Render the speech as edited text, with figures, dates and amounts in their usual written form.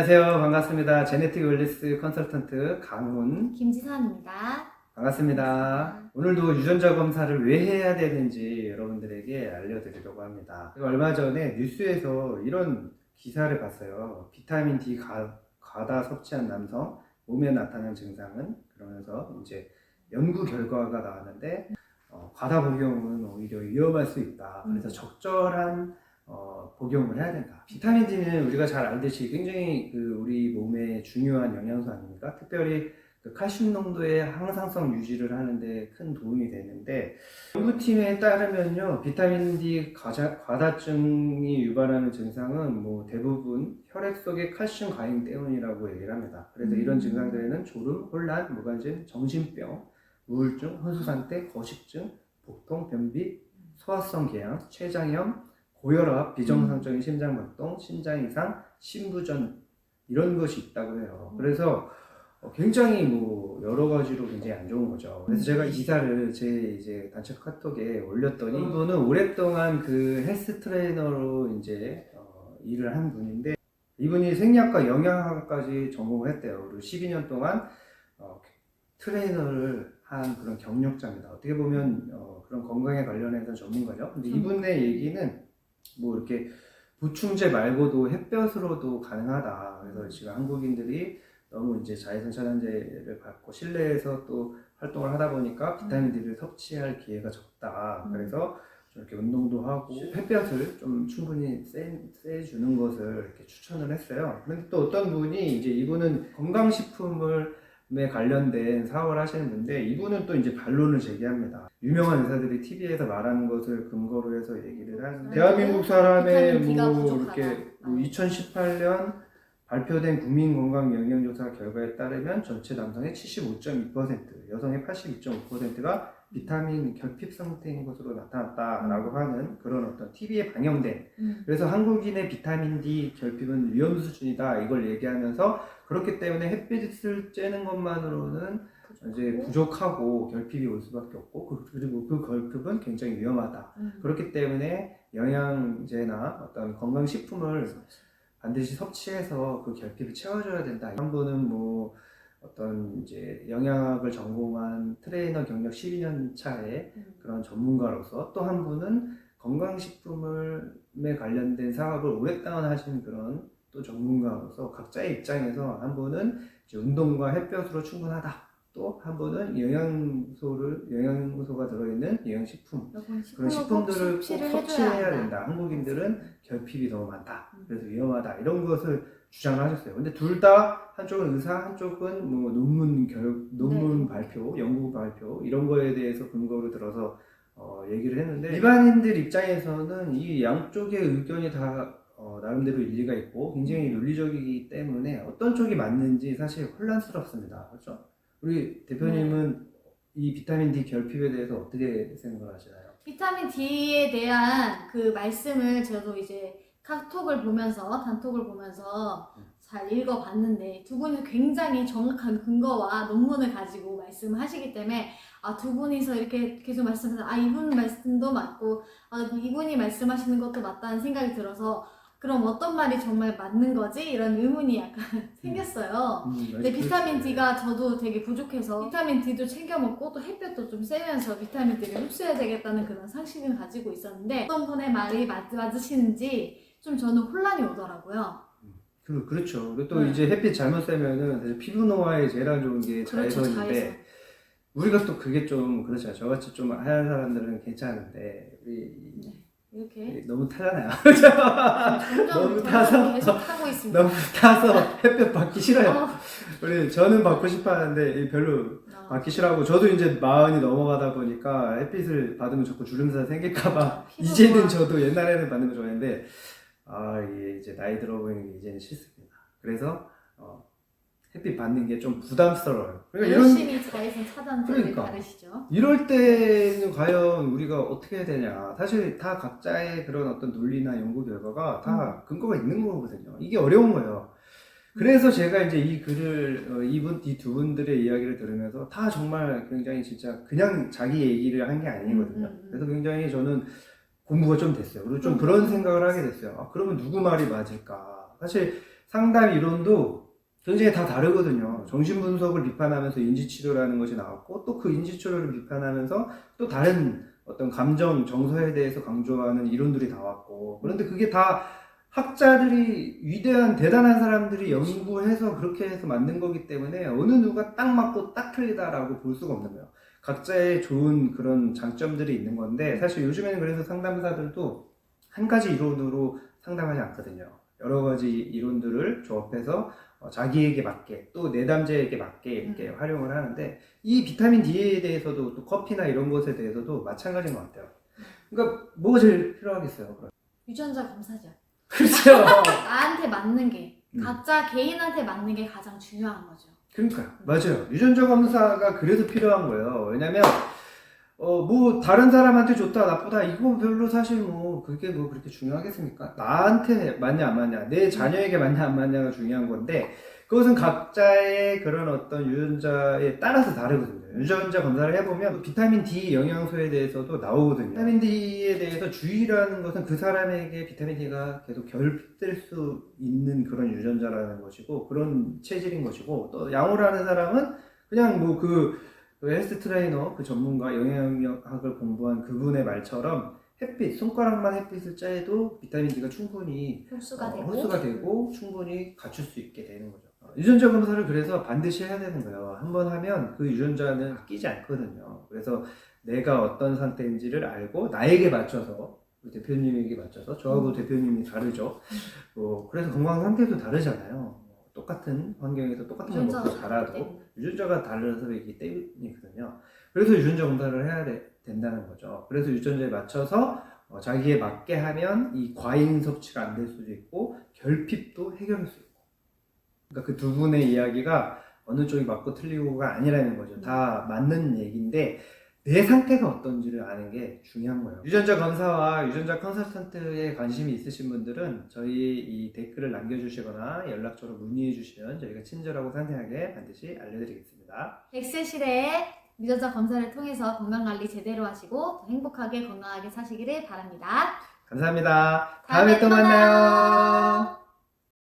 안녕하세요. 반갑습니다. 제네틱 웰리스 컨설턴트 강훈. 김지선입니다. 반갑습니다. 오늘도 유전자 검사를 왜 해야 되는지 여러분들에게 알려드리려고 합니다. 얼마 전에 뉴스에서 이런 기사를 봤어요. 비타민 D 과다 섭취한 남성 몸에 나타난 증상은, 그러면서 이제 연구 결과가 나왔는데 과다 복용은 오히려 위험할 수 있다. 그래서 적절한 복용을 해야 된다. 비타민 D는 우리가 잘 알듯이 굉장히 우리 몸에 중요한 영양소 아닙니까? 특별히 칼슘 농도의 항상성 유지를 하는데 큰 도움이 되는데, 연구팀에 따르면요, 비타민 D 과다증이 유발하는 증상은 대부분 혈액 속의 칼슘 과잉 때문이라고 얘기를 합니다. 그래서 이런 증상들에는 졸음, 혼란, 무관심, 정신병, 우울증, 혼수상태, 거식증, 복통, 변비, 소화성 궤양, 췌장염, 고혈압, 비정상적인 심장박동, 신장 이상, 신부전, 이런 것이 있다고 해요. 그래서 굉장히 여러 가지로 굉장히 안 좋은 거죠. 그래서 제가 이 기사를 제 이제 단체 카톡에 올렸더니, 이분은 오랫동안 헬스 트레이너로 이제 일을 한 분인데, 이분이 생리학과 영양학까지 전공을 했대요. 그리고 12년 동안 트레이너를 한 그런 경력자입니다. 어떻게 보면 그런 건강에 관련해서 전문가죠. 근데 이분의 얘기는 이렇게 보충제 말고도 햇볕으로도 가능하다. 그래서 지금 한국인들이 너무 이제 자외선 차단제를 받고 실내에서 또 활동을 하다 보니까 비타민 D를 섭취할 기회가 적다. 그래서 이렇게 운동도 하고 햇볕을 좀 충분히 쐬주는 것을 이렇게 추천을 했어요. 근데 또 어떤 분이, 이제 이분은 건강식품에 관련된 사업을 하시는 분인데, 이분은 또 이제 반론을 제기합니다. 유명한 의사들이 TV에서 말하는 것을 근거로 해서 얘기를 하는데, 대한민국 사람의 이렇게 2018년 발표된 국민건강영양조사 결과에 따르면 전체 남성의 75.2%, 여성의 82.5%가 비타민 결핍 상태인 것으로 나타났다라고 하는 그런 어떤 TV에 방영된, 그래서 한국인의 비타민 D 결핍은 위험 수준이다, 이걸 얘기하면서, 그렇기 때문에 햇빛을 쬐는 것만으로는 이제 부족하고 결핍이 올 수밖에 없고, 그리고 그 결핍은 굉장히 위험하다. 그렇기 때문에 영양제나 어떤 건강식품을 반드시 섭취해서 그 결핍을 채워줘야 된다. 한 분은 어떤 이제 영양학을 전공한 트레이너 경력 12년 차의 그런 전문가로서, 또 한 분은 건강식품에 관련된 사업을 오랫동안 하신 그런 또 전문가로서, 각자의 입장에서 한 분은 이제 운동과 햇볕으로 충분하다. 또 한 분은 영양소가 들어있는 영양식품, 그런 식품들을 꼭 섭취해야 된다. 한국인들은 결핍이 너무 많다. 그래서 위험하다. 이런 것을 주장을 하셨어요. 근데 둘 다, 한쪽은 의사, 한쪽은 논문 발표, 연구 발표, 이런 거에 대해서 근거로 들어서 얘기를 했는데, 일반인들 입장에서는 이 양쪽의 의견이 다 나름대로 일리가 있고 굉장히 논리적이기 때문에 어떤 쪽이 맞는지 사실 혼란스럽습니다. 그렇죠? 우리 대표님은 이 비타민 D 결핍에 대해서 어떻게 생각하시나요? 비타민 D에 대한 그 말씀을 저도 이제 카톡을 보면서, 단톡을 보면서 잘 읽어봤는데, 두 분이 굉장히 정확한 근거와 논문을 가지고 말씀하시기 때문에, 두 분이서 이렇게 계속 말씀해서 이분 말씀도 맞고 이분이 말씀하시는 것도 맞다는 생각이 들어서, 그럼 어떤 말이 정말 맞는 거지? 이런 의문이 약간 생겼어요. 근데 비타민 D가 저도 되게 부족해서 비타민 D도 챙겨 먹고 또 햇볕도 좀 쐬면서 비타민 D를 흡수해야 되겠다는 그런 상식을 가지고 있었는데, 어떤 분의 말이 맞으시는지 좀 저는 혼란이 오더라고요. 그렇죠. 그리고 또 이제 햇빛 잘못 쐬면은 사실 피부 노화에 제일 안 좋은 게 자외선인데, 자외선. 우리가 또 그게 좀 그렇죠. 저같이 좀 하얀 사람들은 괜찮은데, 우리 이렇게 너무 타잖아요. 너무 타서 계속 타고 있습니다. 너무 타서 햇볕 받기 싫어요. 저는 받고 싶어 하는데 별로 받기 싫어하고, 저도 이제 마흔이 넘어가다 보니까 햇빛을 받으면 자꾸 주름살 생길까봐 이제는, 저도 옛날에는 받는 거 좋아했는데 이게 이제 나이 들어 보이는 게 이제는 싫습니다. 그래서 햇빛 받는 게 좀 부담스러워요. 그러니까 열심히 자외선 차단제를 바르시죠. 이럴 때는 과연 우리가 어떻게 해야 되냐. 사실 다 각자의 그런 어떤 논리나 연구 결과가 다 근거가 있는 거거든요. 이게 어려운 거예요. 그래서 제가 이제 이 글을, 이 두 분들의 이야기를 들으면서 다 정말 굉장히 진짜 그냥 자기 얘기를 한 게 아니거든요. 그래서 굉장히 저는 공부가 좀 됐어요. 그리고 좀 그런 생각을 하게 됐어요. 그러면 누구 말이 맞을까? 사실 상담 이론도 굉장히 다 다르거든요. 정신분석을 비판하면서 인지치료라는 것이 나왔고 또 그 인지치료를 비판하면서 또 다른 어떤 감정, 정서에 대해서 강조하는 이론들이 나왔고 그런데 그게 다 학자들이 위대한 대단한 사람들이 연구해서 그렇게 해서 만든 거기 때문에 어느 누가 딱 맞고 딱 틀리다라고 볼 수가 없는 거예요. 각자의 좋은 그런 장점들이 있는 건데 사실 요즘에는 그래서 상담사들도 한 가지 이론으로 상담하지 않거든요. 여러 가지 이론들을 조합해서 자기에게 맞게 또 내담자에게 맞게 이렇게 활용을 하는데 이 비타민 D에 대해서도 또 커피나 이런 것에 대해서도 마찬가지인 것 같아요. 그러니까 뭐가 제일 필요하겠어요? 그럼? 유전자 검사죠. 그렇죠. 나한테 맞는 게 각자 개인한테 맞는 게 가장 중요한 거죠. 그러니까요. 맞아요. 유전자 검사가 그래서 필요한 거예요. 왜냐면 뭐 다른 사람한테 좋다 나쁘다 이거 별로 사실 뭐 그게 뭐 그렇게 중요하겠습니까? 나한테 맞냐 안 맞냐 내 자녀에게 맞냐 안 맞냐가 중요한 건데 그것은 각자의 그런 어떤 유전자에 따라서 다르거든요. 유전자 검사를 해보면 비타민 D 영양소에 대해서도 나오거든요. 비타민 D에 대해서 주의라는 것은 그 사람에게 비타민 D가 계속 결핍될 수 있는 그런 유전자라는 것이고 그런 체질인 것이고 또 양호라는 사람은 그냥 뭐 그 헬스 트레이너 그 전문가 영양학을 공부한 그분의 말처럼 햇빛 손가락만 햇빛을 쬐도 비타민 D가 충분히 흡수가 되고 충분히 갖출 수 있게 되는 거죠. 유전자 검사를 그래서 반드시 해야 되는 거예요. 한번 하면 그 유전자는 바뀌지 않거든요. 그래서 내가 어떤 상태인지를 알고 나에게 맞춰서 대표님에게 맞춰서 저하고 대표님이 다르죠. 그래서 건강 상태도 다르잖아요. 똑같은 환경에서 똑같은 걸 먹고 자라도 유전자가 달라서이기 때문이거든요. 그래서 유전자 검사를 해야 된다는 거죠. 그래서 유전자에 맞춰서 자기에 맞게 하면 이 과잉 섭취가 안 될 수도 있고 결핍도 해결할 수 있고 그러니까 그 두 분의 이야기가 어느 쪽이 맞고 틀리고가 아니라는 거죠. 다 맞는 얘기인데 내 상태가 어떤지를 아는 게 중요한 거예요. 유전자 검사와 유전자 컨설턴트에 관심이 있으신 분들은 저희 이 댓글을 남겨주시거나 연락처로 문의해 주시면 저희가 친절하고 상세하게 반드시 알려드리겠습니다. 100세 시대에 유전자 검사를 통해서 건강관리 제대로 하시고 더 행복하게 건강하게 사시기를 바랍니다. 감사합니다. 다음에 또 만나요.